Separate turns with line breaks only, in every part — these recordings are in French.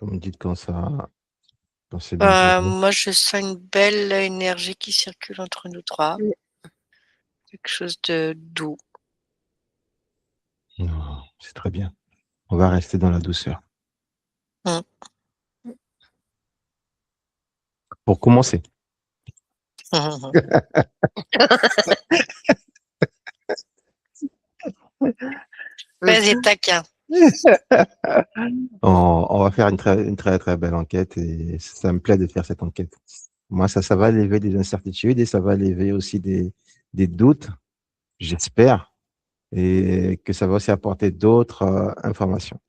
Comme vous dites, quand c'est bien posé.
Moi, je sens une belle énergie qui circule entre nous trois. Quelque chose de doux.
Non, c'est très bien. On va rester dans la douceur.
Mm.
Pour commencer.
Fais et taquin.
On va faire une très, très belle enquête et ça me plaît de faire cette enquête. Moi, ça va lever des incertitudes et ça va lever aussi des doutes, j'espère, et que ça va aussi apporter d'autres informations.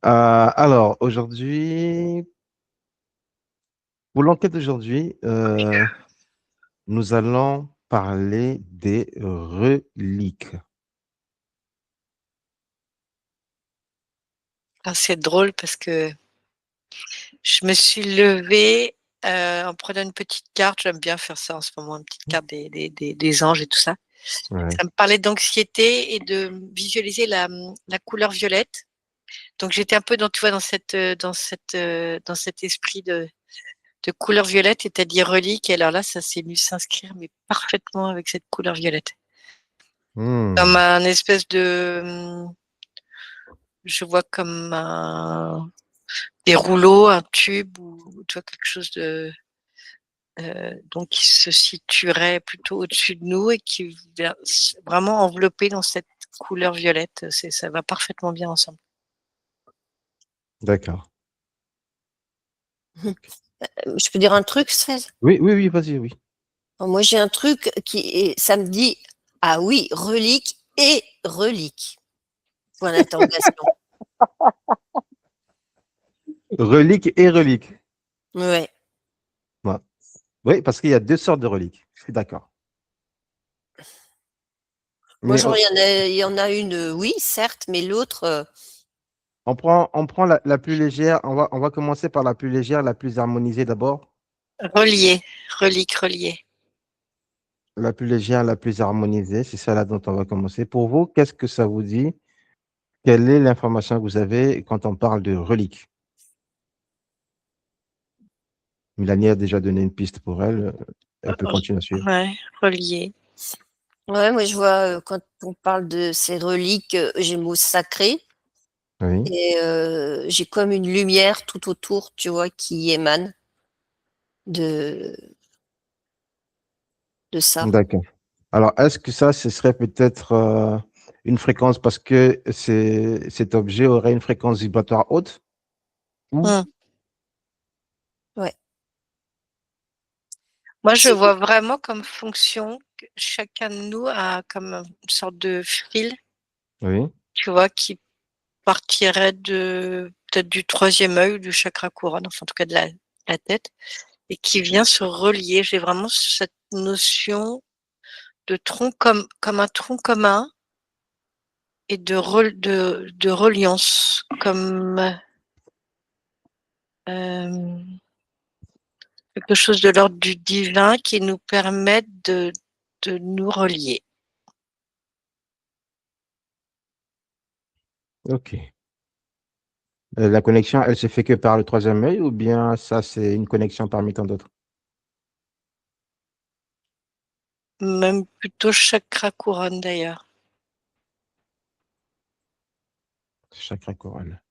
Alors, aujourd'hui, pour l'enquête d'aujourd'hui, nous allons parler des reliques.
Ah, c'est drôle parce que je me suis levée en prenant une petite carte. J'aime bien faire ça en ce moment, une petite carte des anges et tout ça.
Ouais.
Ça me parlait d'anxiété et de visualiser la couleur violette. Donc j'étais un peu tu vois, dans cet esprit de couleur violette, et t'as dit relique. Et alors là, ça s'est venu s'inscrire, mais parfaitement avec cette couleur violette. Comme
Hmm,
un espèce je vois comme des rouleaux, un tube ou tu vois quelque chose donc qui se situerait plutôt au-dessus de nous et qui vient vraiment enveloppé dans cette couleur violette. Ça va parfaitement bien ensemble.
d'accord.
Je peux dire un truc, Sfez?
Oui, oui, oui, vas-y, oui.
Moi, j'ai un truc ça me dit, ah oui, relique et relique. Point d'interrogation.
Relique et relique.
Ouais.
Ouais. Oui, parce qu'il y a deux sortes de reliques. Je suis d'accord.
Moi,
Mais
genre, il y en a une, oui, certes, mais l'autre,
on prend la plus légère. On va commencer par la plus légère, la plus harmonisée d'abord.
Relié, relique, relié.
La plus légère, la plus harmonisée, c'est celle-là dont on va commencer. Pour vous, qu'est-ce que ça vous dit? Quelle est l'information que vous avez quand on parle de relique? Mélanie a déjà donné une piste pour elle. Elle peut continuer à suivre.
Ouais, relié.
ouais, moi, je vois, quand on parle de ces reliques, j'ai le mot sacré
Oui,
et j'ai comme une lumière tout autour, tu vois, qui émane de, de ça.
d'accord. Alors, est-ce que ça, ce serait peut-être une fréquence parce que cet objet aurait une fréquence vibratoire haute? Ou
Hmm.
Ouais.
Moi, je
C'est-
vois vraiment comme fonction que chacun de nous a comme une sorte de fil,
oui,
tu vois, qui partirait peut-être du troisième œil ou du chakra couronne, enfin en tout cas de la tête, et qui vient se relier. J'ai vraiment cette notion de tronc comme un tronc commun et de reliance, comme euh, quelque chose de l'ordre du divin qui nous permet de nous relier.
ok. La connexion, elle se fait que par le troisième œil ou bien ça, c'est une connexion parmi tant d'autres?
Même plutôt chakra couronne d'ailleurs.
Chakra choral.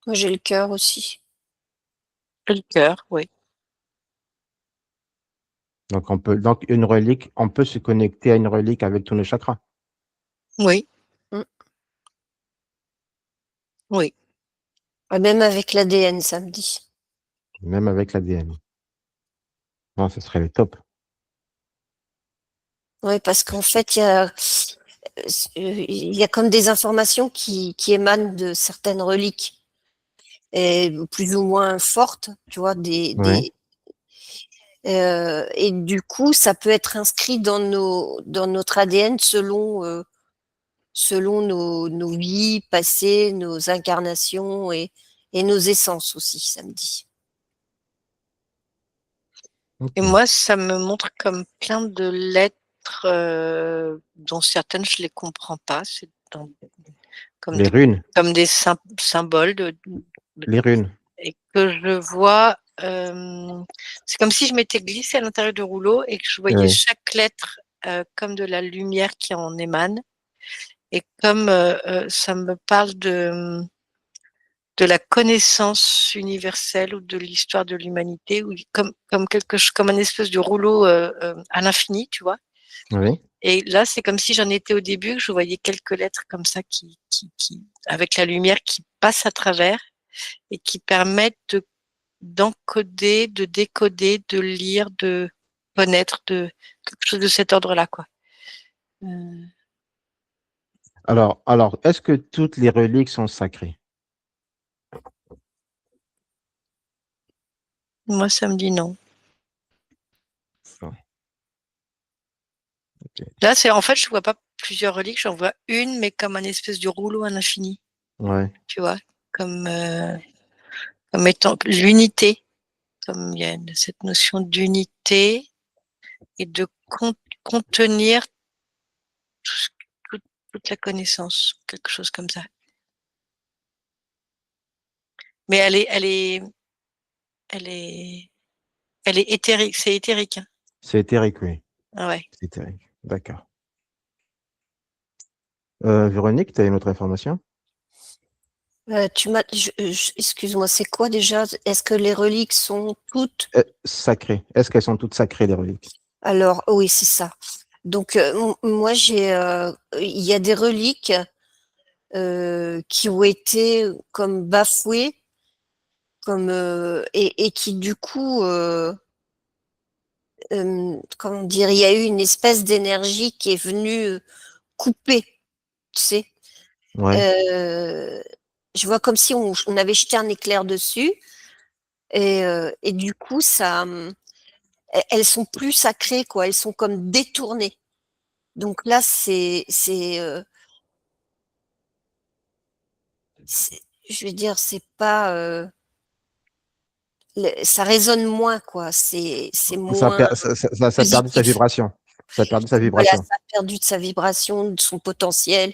Moi, j'ai le cœur aussi.
Et le cœur, oui.
Donc une relique, on peut se connecter à une relique avec tous nos chakras,
Oui,
Mm.
oui.
Ouais, même avec l'ADN, ça me dit.
même avec l'ADN. Non, ce serait le top.
Oui, parce qu'en fait, il y a comme des informations qui émanent de certaines reliques, et plus ou moins fortes, tu vois,
Oui,
et du coup, ça peut être inscrit dans notre ADN selon nos vies passées, nos incarnations et nos essences aussi, ça me dit.
Et
ok.
moi, ça me montre comme plein de lettres dont certaines je les comprends pas. C'est comme
Les runes.
comme des symboles
Les runes.
et que je vois, c'est comme si je m'étais glissée à l'intérieur du rouleau et que je voyais
Oui.
chaque lettre comme de la lumière qui en émane. Et comme ça me parle de la connaissance universelle ou de l'histoire de l'humanité, ou comme un espèce de rouleau à l'infini, tu vois.
Oui.
Et là, c'est comme si j'en étais au début, que je voyais quelques lettres comme ça avec la lumière qui passe à travers et qui permettent d'encoder, de décoder, de lire, de connaître, de quelque chose de cet ordre-là, quoi.
Alors, est-ce que toutes les reliques sont sacrées?
Moi, ça me dit non.
Non. Ok.
Là, en fait, je vois pas plusieurs reliques, j'en vois une, mais comme un espèce de rouleau à l'infini,
Ouais.
tu vois, comme étant l'unité, comme il y a cette notion d'unité et de contenir tout toute la connaissance, quelque chose comme ça. Mais elle est éthérique, c'est éthérique, hein.
C'est éthérique, oui.
Ah ouais.
C'est éthérique. D'accord. Véronique, tu as une autre information?
Excuse-moi, c'est quoi déjà? Est-ce que les reliques sont toutes?
Sacrées. Est-ce qu'elles sont toutes sacrées, les reliques?
Alors, oui, c'est ça. Donc, moi, il y a des reliques qui ont été comme bafouées, et qui du coup, comment dire, il y a eu une espèce d'énergie qui est venue couper, tu sais.
Ouais.
Je vois comme si on avait jeté un éclair dessus, et du coup, elles sont plus sacrées, quoi. Elles sont comme détournées. Donc là, je veux dire, c'est pas, ça résonne moins, quoi. C'est moins
Ça a perdu sa
positif.
vibration. Ça a perdu sa
Voilà,
vibration.
ça a perdu de sa vibration, de son potentiel.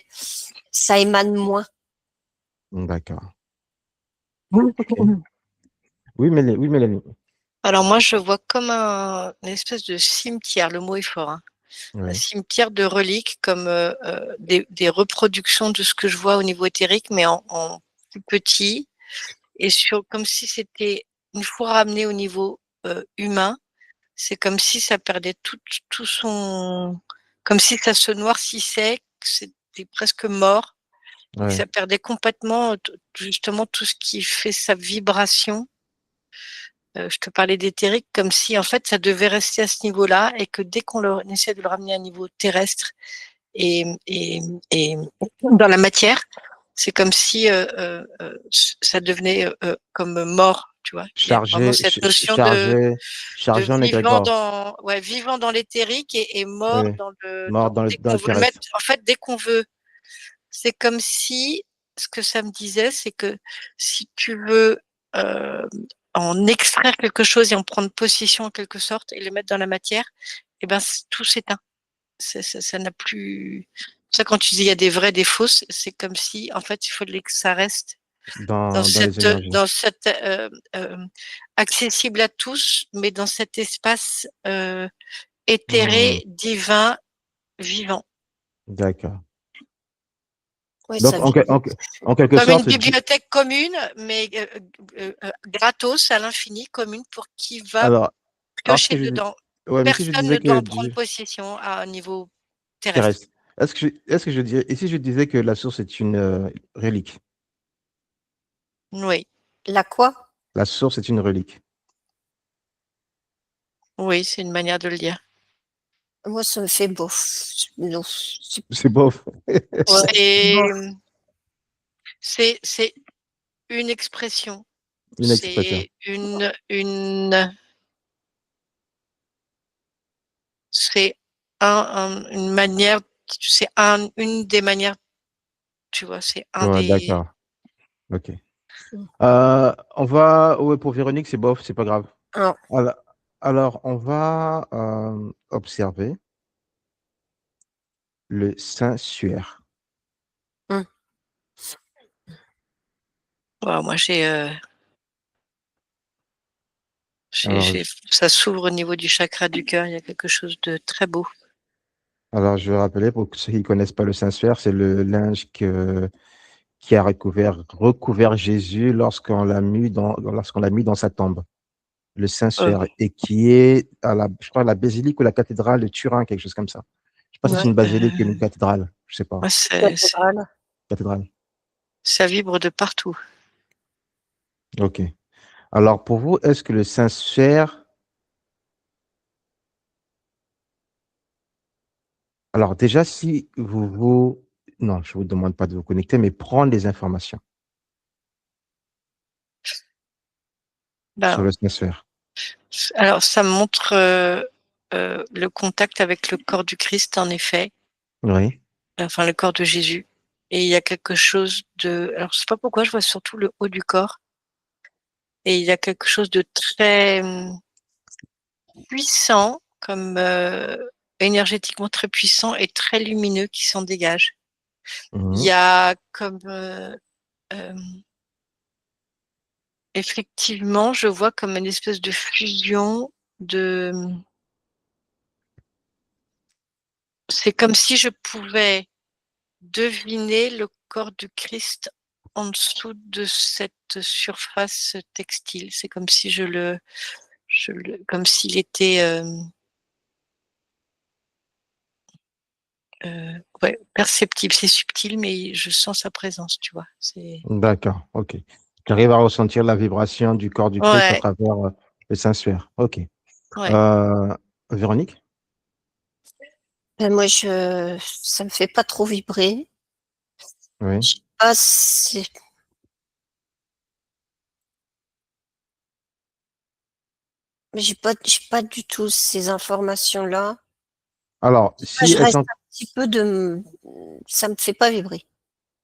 Ça émane moins.
D'accord. Ok. Oui, Mélanie.
Alors moi, je vois comme une espèce de cimetière, le mot est fort, hein. Un
Oui.
cimetière de reliques, comme des reproductions de ce que je vois au niveau éthérique, mais en plus petit, et comme si c'était, une fois ramené au niveau humain, c'est comme si ça perdait tout son, comme si ça se noircissait, que c'était presque mort, et que
Ouais.
ça perdait complètement justement tout ce qui fait sa vibration. Je te parlais d'éthérique, comme si en fait ça devait rester à ce niveau-là, et que dès qu'on essaie de le ramener à un niveau terrestre et, et, et dans la matière, c'est comme si ça devenait comme mort, tu vois. Il y a vraiment
Chargé,
cette notion de
chargé en égrégore.
vivant dans l'éthérique et mort
Oui. Mort
dès
dans
qu'on
le
veut le mettre.
terrestre.
En fait, dès qu'on veut, c'est comme si, ce que ça me disait, c'est que si tu veux euh, en extraire quelque chose et en prendre possession en quelque sorte et le mettre dans la matière, eh ben tout s'éteint. Ça n'a plus. Ça, quand tu dis il y a des vrais, des fausses, c'est comme si en fait il fallait que ça reste
Dans les énergies.
dans cette accessible à tous, mais dans cet espace
Hmm.
éthéré, divin, vivant.
D'accord.
Ouais,
Donc,
ça vibre.
en quelque
Comme une
sorte,
bibliothèque commune, mais gratos à l'infini, commune pour qui va
alors, ce
piocher
que je,
dedans.
ouais, mais si je
Personne ne
disais
doit
que
en prendre possession à un niveau terrestre.
terrestre, est-ce que je dirais, et si je disais que la source est une relique?
Oui,
La quoi?
La source est une relique.
oui, c'est une manière de le dire.
Moi, ça me fait bof. Non,
C'est bof.
C'est,
bof.
c'est une expression.
Une expression.
C'est c'est une manière, c'est une des manières, tu vois, c'est un
Ouais,
des.
d'accord. Ok. Ouais, pour Véronique, c'est bof, c'est pas grave.
Non.
Alors, alors, on va observer le Saint-Suaire.
Hum.
Waouh, moi
Alors,
ça s'ouvre au niveau du chakra du cœur. Il y a quelque chose de très beau.
alors, je vais rappeler pour ceux qui ne connaissent pas le Saint-Suaire, c'est le linge qui a recouvert Jésus lorsqu'on l'a mis dans sa tombe. Le
Oh,
Saint-Suaire, et qui est je crois, à la basilique ou la cathédrale de Turin, quelque chose comme ça. Je sais pas si c'est
ouais,
une basilique ou une cathédrale, je sais pas.
ouais,
Cathédrale.
Cathédrale.
ça vibre de partout.
Ok. Alors, pour vous, est-ce que le Saint-Suaire, alors déjà, si non, je vous demande pas de vous connecter, mais prendre des informations sur
Ben,
le Saint-Suaire.
alors, ça montre le contact avec le corps du Christ, en effet,
Oui.
enfin le corps de Jésus. Et il y a quelque chose de... Alors, je sais pas pourquoi, je vois surtout le haut du corps. Et il y a quelque chose de très puissant, comme énergétiquement très puissant et très lumineux qui s'en dégage. Il y
Mhm.
a comme... euh, effectivement, je vois comme une espèce de fusion de... C'est comme si je pouvais deviner le corps du Christ en dessous de cette surface textile. C'est comme si comme s'il était ouais, perceptible. C'est subtil, mais je sens sa présence, tu vois.
D'accord, ok. Tu arrives à ressentir la vibration du corps du Christ à
Ouais,
travers le Saint-Suaire. Ok.
ouais.
Euh, Véronique?
Ben, moi, ça me fait pas trop vibrer.
Oui.
Je sais pas si- mais j'ai pas du tout ces informations-là.
Alors,
Moi,
si
je reste
étant,
un petit peu ça me fait pas vibrer.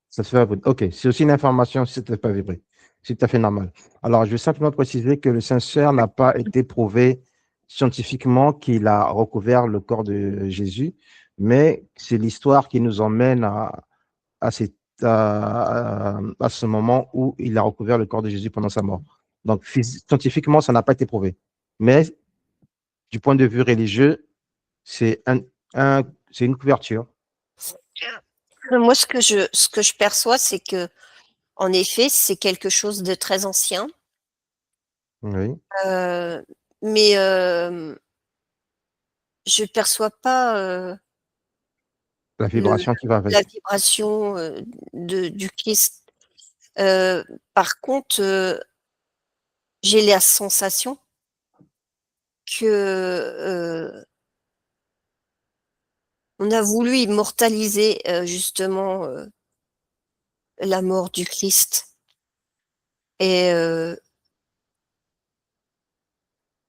ça se fait, ok, c'est aussi une information si ça ne te fait pas vibrer. C'est tout à fait normal. Alors, je vais simplement préciser que le Saint-Suaire n'a pas été prouvé scientifiquement qu'il a recouvert le corps de Jésus, mais c'est l'histoire qui nous emmène à, cet- à ce moment où il a recouvert le corps de Jésus pendant sa mort. Donc, scientifiquement, ça n'a pas été prouvé. Mais du point de vue religieux, c'est c'est une couverture.
Moi, ce que je perçois, c'est que, en effet, c'est quelque chose de très ancien.
Oui,
Euh, mais je perçois pas
la
le,
vibration qui va
la
avec.
vibration du Christ. Euh, Par contre, j'ai la sensation que on a voulu immortaliser justement la mort du Christ. Et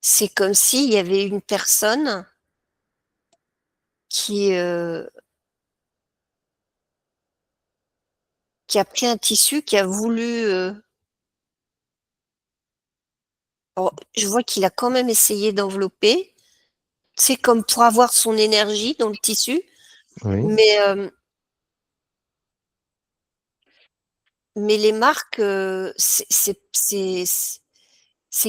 c'est comme s'il y avait une personne qui, euh, qui a pris un tissu, qui a voulu... alors, je vois qu'il a quand même essayé d'envelopper. C'est comme pour avoir son énergie dans le tissu,
Oui.
mais, mais les marques, c'est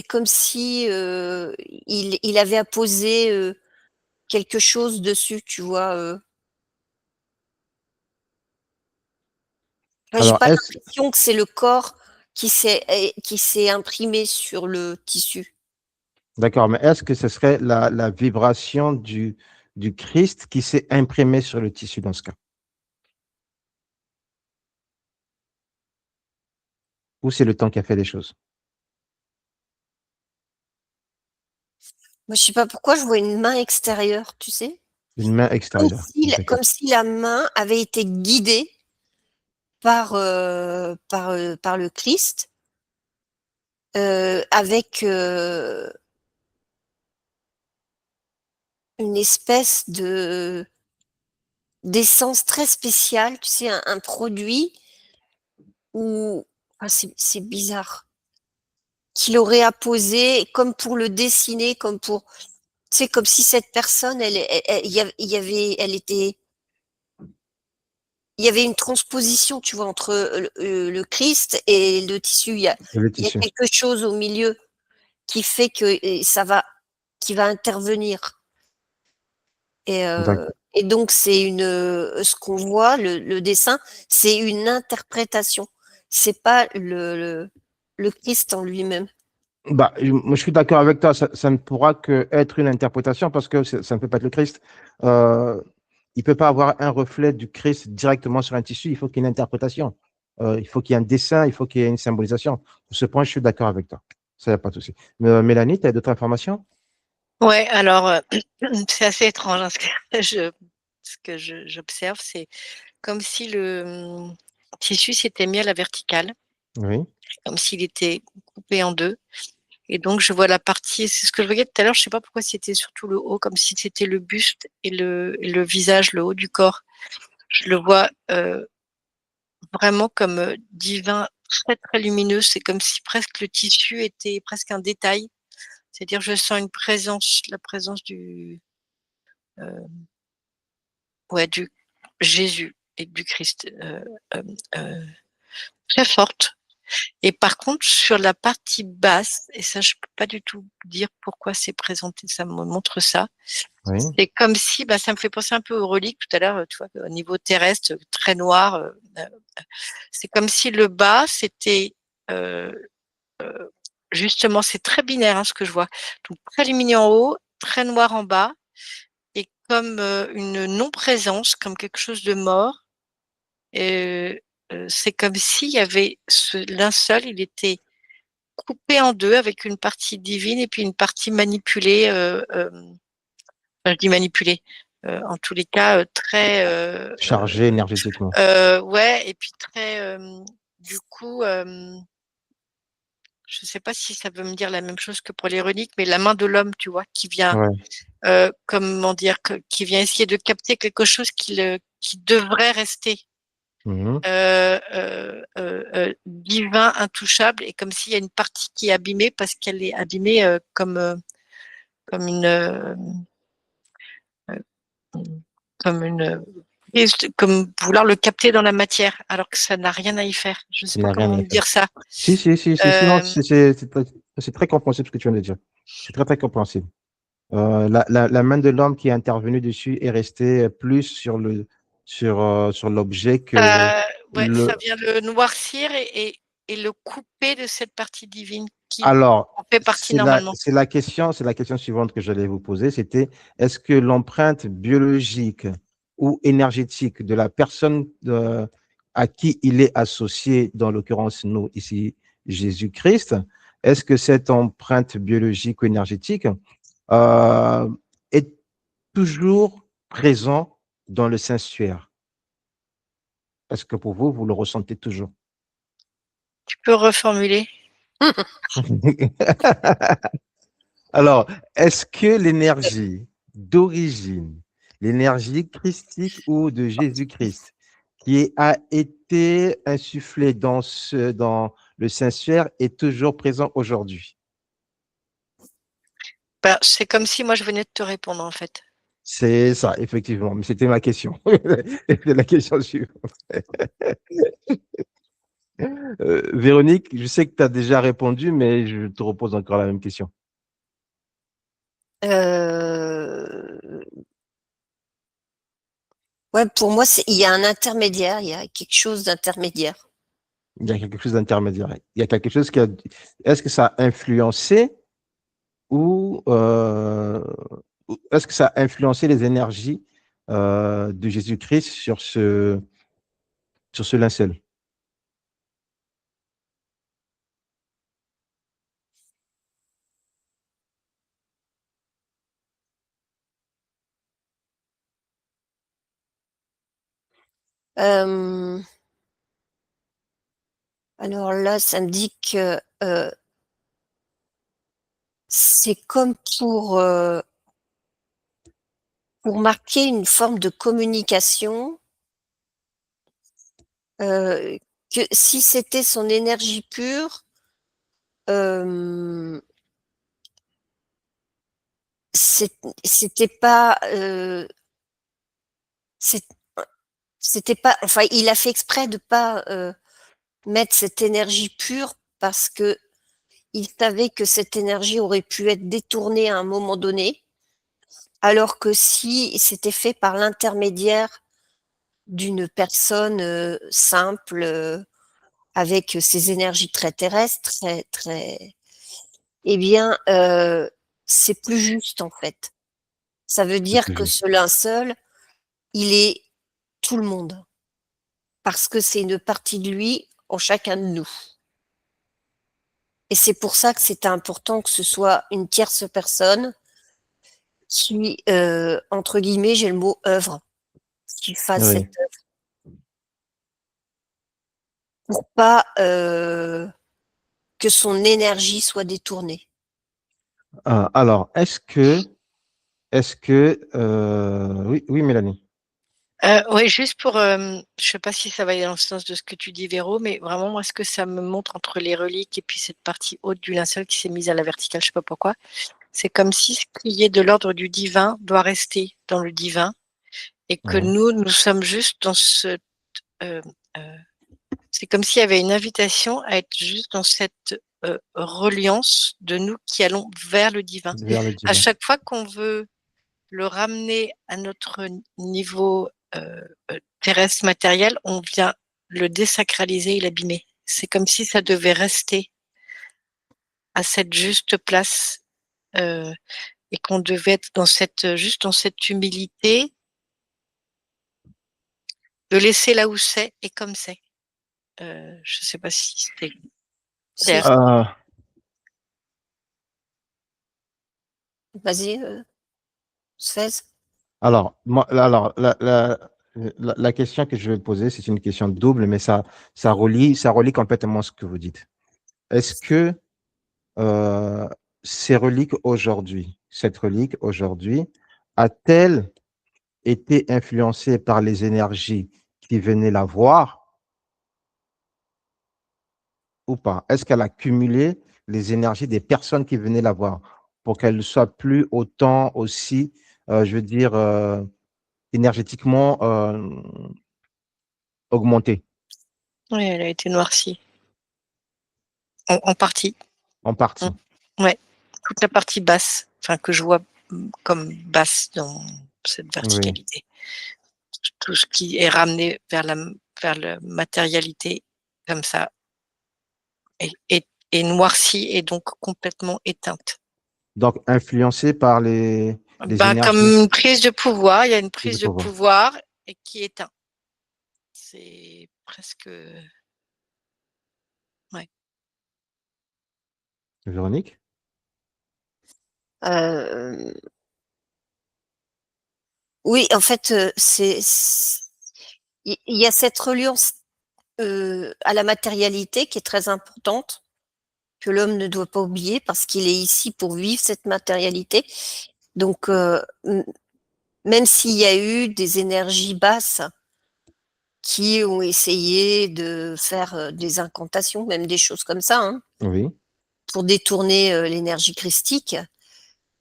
comme si il avait apposé quelque chose dessus, tu vois. Enfin, j'ai
Alors,
pas l'impression que c'est le corps qui s'est imprimé sur le tissu.
d'accord, mais est-ce que ce serait la vibration du Christ qui s'est imprimée sur le tissu dans ce cas? Ou c'est le temps qui a fait les choses?
Moi, je sais pas pourquoi je vois une main extérieure, tu sais,
Une main extérieure. D'accord.
comme si la main avait été guidée par le Christ avec une espèce de d'essence très spéciale, tu sais, un produit où ah, c'est bizarre, qu'il aurait apposé comme pour le dessiner, comme pour, tu sais, comme si cette personne, il y avait, elle était, il y avait une transposition, tu vois, entre le Christ et le tissu.
Le
Il y a
tissu.
quelque chose au milieu qui fait que qui va intervenir.
D'accord.
Et donc, ce qu'on voit, le dessin, c'est une interprétation. C'est pas le Christ en lui-même.
Bah, moi, je suis d'accord avec toi. Ça ne pourra que être une interprétation parce que ça ne peut pas être le Christ. Euh, il peut pas avoir un reflet du Christ directement sur un tissu. Il faut qu'il y ait une interprétation. Il faut qu'il y ait un dessin. Il faut qu'il y ait une symbolisation. Sur ce point, je suis d'accord avec toi. Ça, y a pas de souci. Mais, Mélanie, tu as d'autres informations?
Ouais, alors c'est assez étrange, hein, ce que j'observe, c'est comme si le tissu s'était mis à la verticale,
Oui,
comme s'il était coupé en deux. Et donc, je vois la partie, c'est ce que je voyais tout à l'heure, je sais pas pourquoi c'était surtout le haut, comme si c'était le buste et le visage, le haut du corps. Je le vois vraiment comme divin, très très lumineux. C'est comme si presque le tissu était presque un détail. C'est-à-dire, je sens une présence, la présence euh, ouais, du Jésus et du Christ euh, euh, très forte. Et par contre, sur la partie basse, et ça, je peux pas du tout dire pourquoi c'est présenté, ça me montre ça.
oui,
C'est comme si, bah, ça me fait penser un peu aux reliques tout à l'heure, tu vois, au niveau terrestre, très noir. C'est comme si le bas, c'était euh, euh, justement, c'est très binaire, hein, ce que je vois. Donc très lumineux en haut, très noir en bas, et comme une non-présence, comme quelque chose de mort. Et, c'est comme s'il y avait ce linceul, il était coupé en deux avec une partie divine et puis une partie manipulée. Enfin, je dis manipulée. En tous les cas, très
chargé énergétiquement.
ouais, et puis très du coup, je ne sais pas si ça veut me dire la même chose que pour les reliques, mais la main de l'homme, tu vois, qui vient,
Ouais.
comment dire, qui vient essayer de capter quelque chose qui devrait rester
Mhm.
divin, intouchable, et comme s'il y a une partie qui est abîmée parce qu'elle est abîmée comme une euh, comme une comme vouloir le capter dans la matière, alors que ça n'a rien à y faire. Je ne sais
Ça
pas
n'a rien
comment
à faire.
dire ça.
Si, si, si, si, sinon,
Euh,
c'est très compréhensible ce que tu viens de dire. C'est très, très compréhensible. La main de l'homme qui est intervenue dessus est restée plus sur l'objet que
ça, ouais,
le.
ça vient le noircir et le couper de cette partie divine qui
Alors,
en fait partie normalement.
c'est la question suivante que j'allais vous poser, c'était est-ce que l'empreinte biologique ou énergétique de la personne à qui il est associé, dans l'occurrence nous ici Jésus-Christ, est-ce que cette empreinte biologique ou énergétique euh, est toujours présent dans le Saint-Suaire? Est-ce que pour vous, vous le ressentez toujours?
Tu peux reformuler?
Alors, est-ce que l'énergie d'origine, l'énergie christique ou de Jésus-Christ, a été insufflée dans le Saint-Suaire est toujours présent aujourd'hui?
Ben, c'est comme si moi je venais de te répondre en fait.
C'est ça, effectivement. Mais c'était ma question. C'était la question suivante. Véronique, je sais que tu as déjà répondu, mais je te repose encore la même question.
Euh, ouais, pour moi, il y a un intermédiaire, il y a quelque chose d'intermédiaire.
Il y a quelque chose d'intermédiaire. Il y a quelque chose qui a. Est-ce que ça a influencé ou est-ce que ça a influencé les énergies de Jésus-Christ sur ce linceul?
Euh, alors là, ça me dit que c'est comme pour marquer une forme de communication, que si c'était son énergie pure, euh, c'était pas, c'est c'était pas, enfin, il a fait exprès de pas mettre cette énergie pure parce que il savait que cette énergie aurait pu être détournée à un moment donné, alors que si c'était fait par l'intermédiaire d'une personne simple, avec ses énergies très terrestres, eh bien, c'est plus juste en fait. Ça veut
C'est
dire
plus
que
juste.
ce linceul, il est tout le monde, parce que c'est une partie de lui en chacun de nous. Et c'est pour ça que c'est important que ce soit une tierce personne qui, entre guillemets, j'ai le mot œuvre, qui fasse
Oui.
cette pour pas que son énergie soit détournée.
Alors, oui, oui, Mélanie.
Oui, juste pour, je sais pas si ça va aller dans le sens de ce que tu dis, Véro, mais vraiment, moi, ce que ça me montre entre les reliques et puis cette partie haute du linceul qui s'est mise à la verticale, je sais pas pourquoi, c'est comme si ce qui est de l'ordre du divin doit rester dans le divin et que
Oui,
nous sommes juste dans ce, euh, euh, c'est comme s'il y avait une invitation à être juste dans cette reliance de nous qui allons vers le divin.
vers le
À
divin.
chaque fois qu'on veut le ramener à notre niveau terrestre matériel, on vient le désacraliser et l'abîmer. C'est comme si ça devait rester à cette juste place et qu'on devait être dans cette juste dans cette humilité de laisser là où c'est et comme c'est. Je ne sais pas si c'est
Si,
clair.
Euh,
vas-y, Suez.
alors, la question que je vais poser, c'est une question double, mais ça relie complètement ce que vous dites. Est-ce que euh, cette relique aujourd'hui, a-t-elle été influencée par les énergies qui venaient la voir ou pas? Est-ce qu'elle a cumulé les énergies des personnes qui venaient la voir pour qu'elle ne soit plus autant aussi, je veux dire, énergétiquement augmentée
Oui, elle a été noircie en partie.
en
Mm.
partie?
Ouais, toute la partie basse, enfin que je vois comme basse dans cette
Oui.
verticalité. Tout ce qui est ramené vers la matérialité, comme ça, est noirci et donc complètement éteinte.
Donc, influencée par les
Ben, comme
énergies
une prise de pouvoir, il y a une
du
prise de
pouvoir.
pouvoir et qui éteint. C'est presque. Ouais.
Véronique?
Euh, oui, en fait, il y a cette reliance à la matérialité qui est très importante, que l'homme ne doit pas oublier parce qu'il est ici pour vivre cette matérialité. Donc, même s'il y a eu des énergies basses qui ont essayé de faire des incantations, même des choses comme ça, hein,
Oui.
pour détourner l'énergie christique,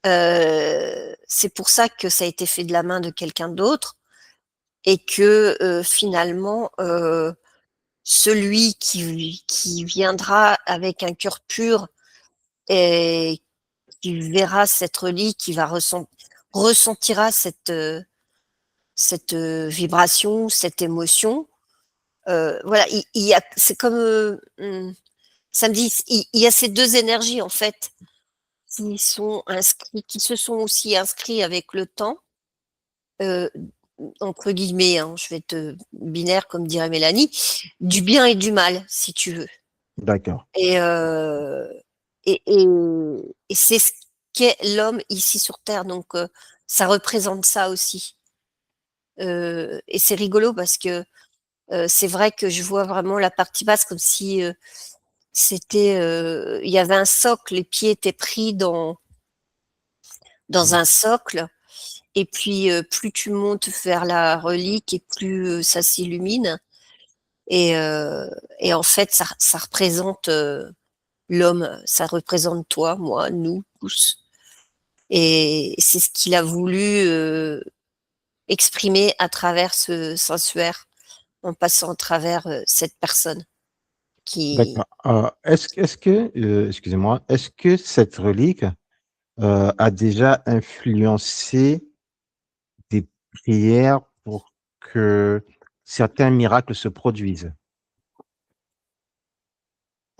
c'est pour ça que ça a été fait de la main de quelqu'un d'autre et que finalement, celui qui viendra avec un cœur pur et qui verra cette relique, qui va ressentira cette vibration, cette émotion. Voilà, c'est comme ça me dit, il y a ces deux énergies en fait qui sont inscrits, qui se sont aussi inscrits avec le temps, euh, entre guillemets, hein, je vais être binaire comme dirait Mélanie, du bien et du mal, si tu veux.
D'accord.
Et, et, et, et c'est ce qu'est l'homme ici sur Terre. Donc, ça représente ça aussi. Et c'est rigolo parce que c'est vrai que je vois vraiment la partie basse comme si il y avait un socle, les pieds étaient pris dans un socle. Et puis, plus tu montes vers la relique et plus ça s'illumine. Et, euh, et en fait, ça représente l'homme, ça représente toi, moi, nous tous. Et c'est ce qu'il a voulu exprimer à travers ce sensuaire en passant à travers cette personne qui.
D'accord. Excusez-moi, est-ce que cette relique a déjà influencé des prières pour que certains miracles se produisent?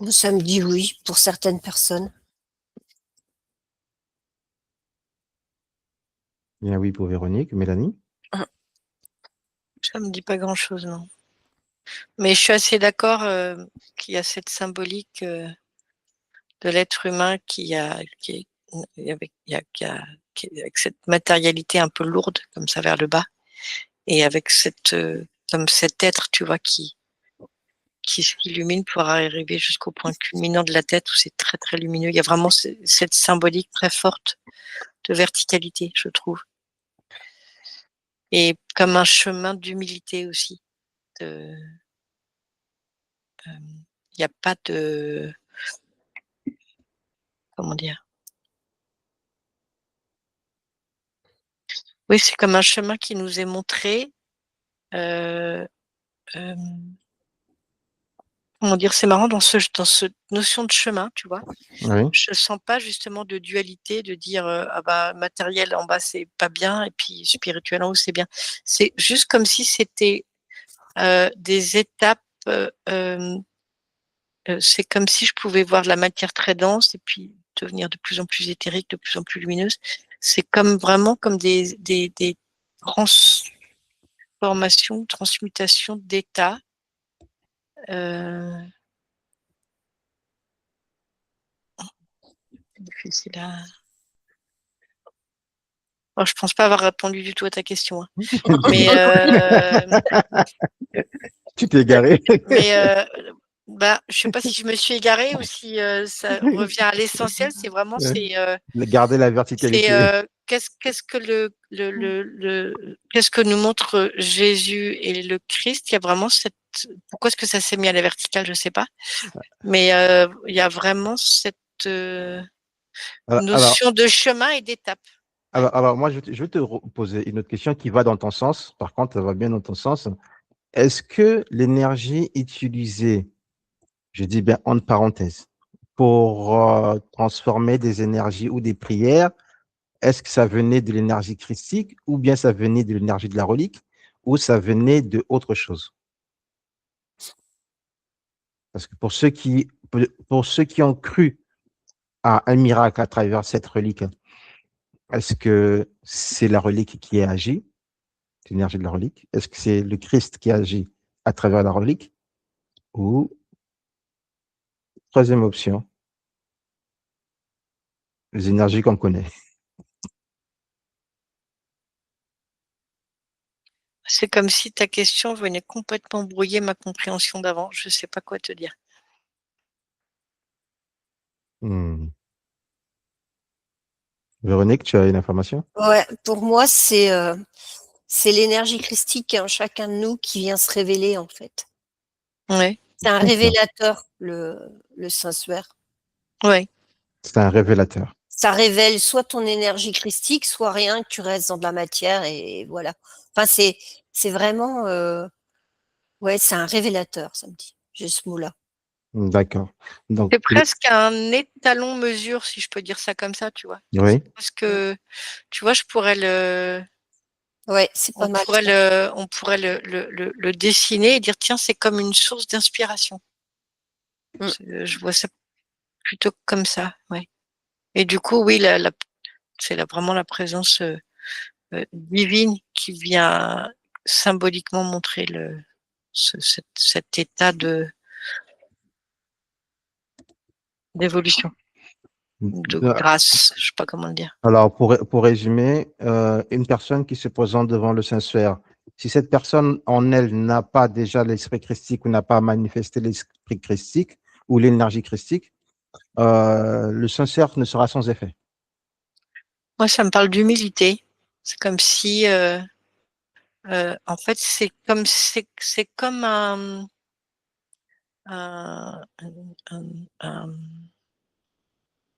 Ça me dit oui pour certaines personnes.
Bien oui pour Véronique. Mélanie?
Ça me dit pas grand-chose, non. Mais je suis assez d'accord qu'il y a cette symbolique de l'être humain avec cette matérialité un peu lourde, comme ça vers le bas, et avec comme cet être, tu vois, qui s'illumine pour arriver jusqu'au point culminant de la tête où c'est très très lumineux. Il y a vraiment cette symbolique très forte de verticalité, je trouve. Et comme un chemin d'humilité aussi. Il n'y a pas de... Comment dire? Oui, c'est comme un chemin qui nous est montré. Euh, euh, comment dire? C'est marrant dans cette notion de chemin, tu vois.
Oui.
Je sens pas justement de dualité, de dire ah bah matériel en bas c'est pas bien et puis spirituel en haut c'est bien. C'est juste comme si c'était des étapes. C'est comme si je pouvais voir de la matière très dense et puis devenir de plus en plus éthérique, de plus en plus lumineuse. C'est comme vraiment comme des transformations, transmutations d'états. Difficile à... Oh, je pense pas avoir répondu du tout à ta question, hein. Mais
Tu t'es égaré.
mais bah, je sais pas si je me suis égarée ou si ça revient à l'essentiel. C'est vraiment
Garder la verticalité.
qu'est-ce que qu'est-ce que nous montre Jésus et le Christ. Il y a vraiment pourquoi est-ce que ça s'est mis à la verticale, je sais pas. Mais il y a vraiment cette
Alors,
notion de chemin et d'étape. Ouais.
alors moi, je vais te poser une autre question qui va dans ton sens. Par contre, ça va bien dans ton sens. Est-ce que l'énergie utilisée, je dis bien entre parenthèses, pour transformer des énergies ou des prières, est-ce que ça venait de l'énergie christique ou bien ça venait de l'énergie de la relique ou ça venait de autre chose? Parce que pour ceux qui ont cru à un miracle à travers cette relique, est-ce que c'est la relique qui a agi, l'énergie de la relique? Est-ce que c'est le Christ qui agit à travers la relique? Ou, troisième option, les énergies qu'on connaît.
C'est comme si ta question venait complètement brouiller ma compréhension d'avant. Je sais pas quoi te dire.
Véronique, tu as une information?
Ouais, pour moi, c'est l'énergie christique en chacun de nous qui vient se révéler, en fait.
Ouais,
C'est un
D'accord.
révélateur, le Saint-Suaire.
ouais.
C'est un révélateur.
Ça révèle soit ton énergie christique, soit rien, que tu restes dans de la matière et voilà. Enfin, c'est vraiment, ouais, c'est un révélateur, ça me dit. J'ai ce mot-là.
D'accord. Donc,
C'est presque un étalon mesure, si je peux dire ça comme ça, tu vois.
oui,
Parce que, tu vois, je pourrais
Ouais, c'est pas mal.
on pourrait le dessiner et dire, tiens, c'est comme une source d'inspiration.
Mm.
Je vois ça plutôt comme ça, ouais. Et du coup, oui, c'est vraiment la présence divine qui vient symboliquement montrer cet état d'évolution, de grâce, je sais pas comment le dire.
Alors, pour résumer, une personne qui se présente devant le Saint-Suaire, si cette personne en elle n'a pas déjà l'esprit christique ou n'a pas manifesté l'esprit christique ou l'énergie christique, le Saint-Suaire ne sera sans effet.
Moi, ça me parle d'humilité. C'est comme si, en fait, c'est comme un, un, un,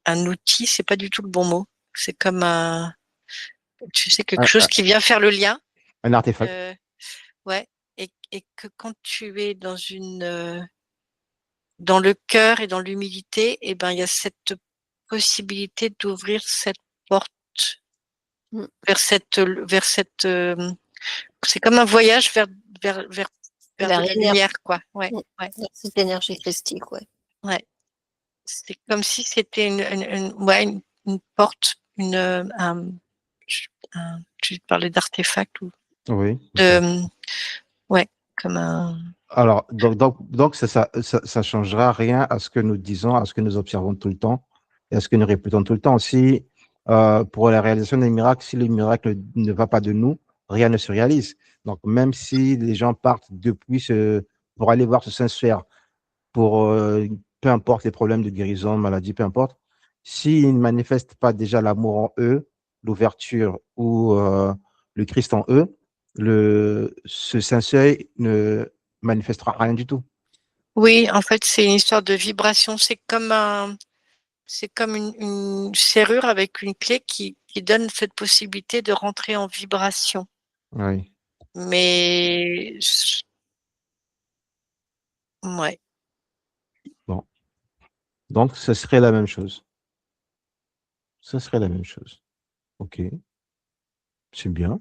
un outil. C'est pas du tout le bon mot. C'est comme tu sais, quelque
Un,
chose qui vient faire le lien.
un artefact.
Ouais. Et que quand tu es dans le cœur et dans l'humilité, et ben il y a cette possibilité d'ouvrir cette porte
Mm.
vers cette c'est comme un voyage vers vers
Vers
de la
l'énergie.
lumière, quoi. Ouais,
Mm.
ouais,
Cette énergie christique, ouais.
ouais. C'est comme si c'était ouais, une porte, tu parlais d'artefact ou
Oui, c'est ça.
de, ouais, comme un,
Alors, donc ça changera rien à ce que nous disons, à ce que nous observons tout le temps et à ce que nous répétons tout le temps. Si, pour la réalisation des miracles, si le miracle ne va pas de nous, rien ne se réalise. Donc, même si les gens partent pour aller voir ce Saint-Suaire, pour peu importe les problèmes de guérison, maladie, peu importe, s'ils ne manifestent pas déjà l'amour en eux, l'ouverture ou le Christ en eux, ce Saint-Seuil ne manifestera rien du tout.
oui, en fait, c'est une histoire de vibration. C'est comme une serrure avec une clé qui donne cette possibilité de rentrer en vibration.
Oui.
Mais, ouais.
Bon. Donc, ce serait la même chose. Ce serait la même chose. OK. C'est bien.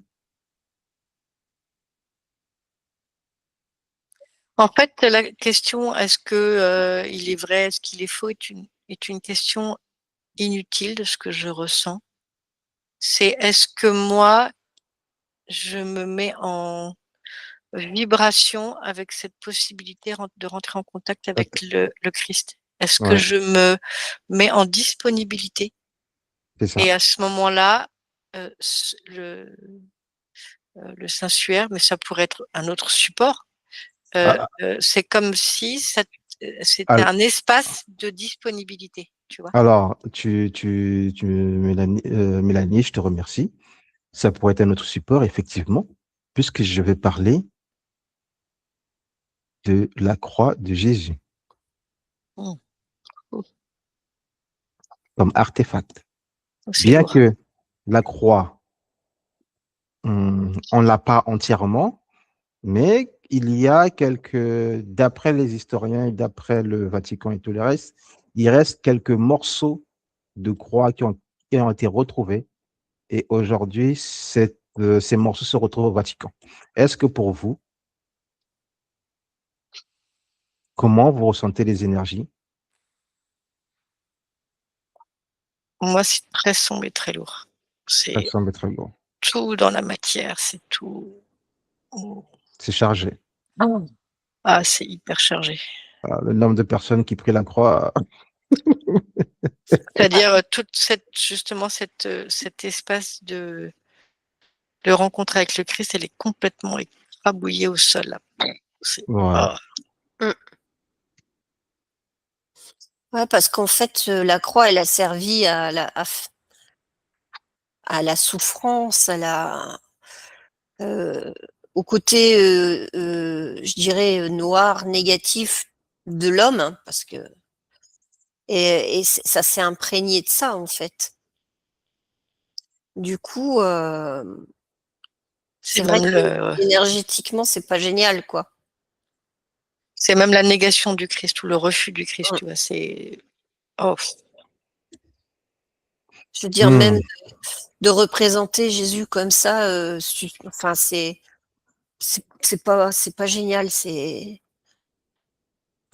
En fait, la question, est-ce que il est vrai, est-ce qu'il est faux, est une question inutile de ce que je ressens. C'est est-ce que moi, je me mets en vibration avec cette possibilité de rentrer en contact avec le Christ? Est-ce que
Ouais,
je me mets en disponibilité?
c'est ça.
Et à ce moment-là, le Saint-Suaire, mais ça pourrait être un autre support,
Ah,
c'est comme si c'était
ah,
un espace de disponibilité, tu vois.
alors, Mélanie, je te remercie. Ça pourrait être un autre support, effectivement, puisque je vais parler de la croix de Jésus
Mmh. Oh,
comme artefact.
c'est
Bien
lourd.
que la croix, on ne l'a pas entièrement, mais il y a d'après les historiens et d'après le Vatican et tout le reste, il reste quelques morceaux de croix qui ont été retrouvés. Et aujourd'hui, ces morceaux se retrouvent au Vatican. Est-ce que pour vous, comment vous ressentez les énergies?
Moi, c'est très sombre et très lourd.
Ça
C'est
semble être lourd.
tout dans la matière, c'est tout.
C'est chargé.
Ah, c'est hyper chargé.
Voilà, le nombre de personnes qui prient la croix,
C'est-à-dire toute justement cet espace de rencontre avec le Christ, elle est complètement écrabouillée au sol, là.
voilà.
Ah,
Mm. Ouais, parce qu'en fait, la croix, elle a servi à la souffrance, euh, au côté, je dirais, noir, négatif de l'homme, hein, parce que ça s'est imprégné de ça, en fait. Du coup,
c'est
c'est vrai
même
que énergétiquement, c'est pas génial, quoi.
c'est même la négation du Christ ou le refus du Christ,
Mm.
tu vois. C'est oh,
Je veux dire, même
Hmm.
de représenter Jésus comme ça, enfin, c'est pas génial.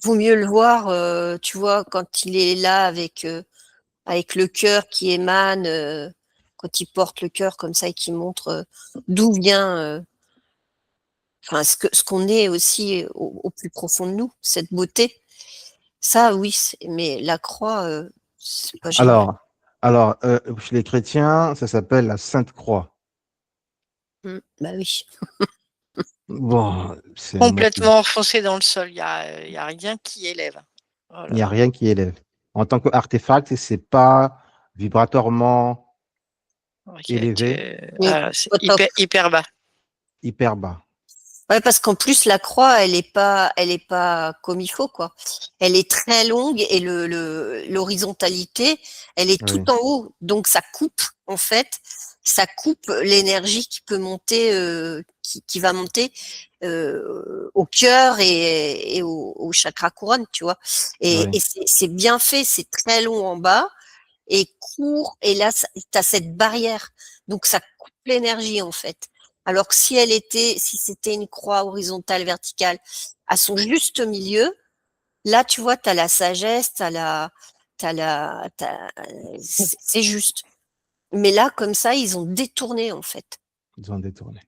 Vaut mieux le voir, tu vois, quand il est là avec le cœur qui émane, quand il porte le cœur comme ça et qui montre d'où vient, enfin, ce qu'on est aussi au plus profond de nous, cette beauté. Ça, oui, mais la croix, c'est pas génial.
Alors, chez les chrétiens, ça s'appelle la Sainte Croix.
Bah oui.
Bon, c'est un mot
complètement enfoncé dans le sol. Il y a rien qui élève. Oh
il
là
n'y a
là.
rien qui élève. En tant qu'artefact, c'est pas vibratoirement
Ok,
élevé,
c'est
Au top.
c'est
hyper bas.
hyper bas.
Ouais, parce qu'en plus, la croix, elle est pas comme il faut, quoi. Elle est très longue et l'horizontalité, elle est
Oui,
tout en haut, donc ça coupe. en fait, ça coupe l'énergie qui peut monter, qui va monter au cœur et au chakra couronne, tu vois. Et,
Oui.
c'est bien fait, c'est très long en bas et court. Et là, tu as cette barrière. Donc, ça coupe l'énergie, en fait. Alors que si c'était une croix horizontale, verticale, à son juste milieu, là, tu vois, tu as la sagesse, c'est juste. Mais là, comme ça, ils ont détourné, en fait.
Ils ont détourné.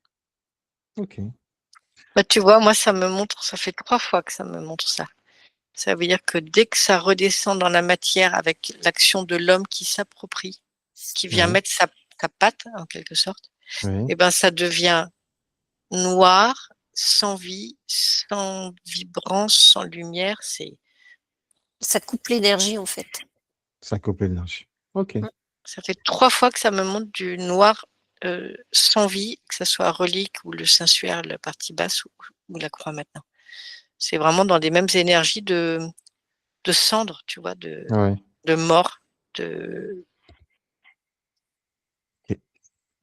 Ok.
Bah, tu vois, moi, ça fait 3 fois que ça me montre ça. Ça veut dire que dès que ça redescend dans la matière avec l'action de l'homme qui s'approprie, qui vient
Oui.
mettre sa patte, en quelque sorte,
Oui.
et ben, ça devient noir, sans vie, sans vibrance, sans lumière.
Ça coupe l'énergie, en fait.
Ça coupe l'énergie. Ok.
Ça fait 3 fois que ça me montre du noir sans vie, que ce soit relique ou le sensuaire, la partie basse ou la croix maintenant. C'est vraiment dans les mêmes énergies de cendre, tu vois, de mort.
Ok.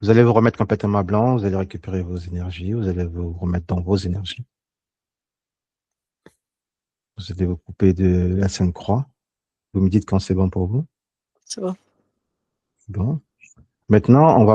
Vous allez vous remettre complètement à blanc, vous allez récupérer vos énergies, vous allez vous remettre dans vos énergies. Vous allez vous couper de la Sainte Croix. Vous me dites quand c'est bon pour vous.
C'est bon.
Bon. Maintenant, on va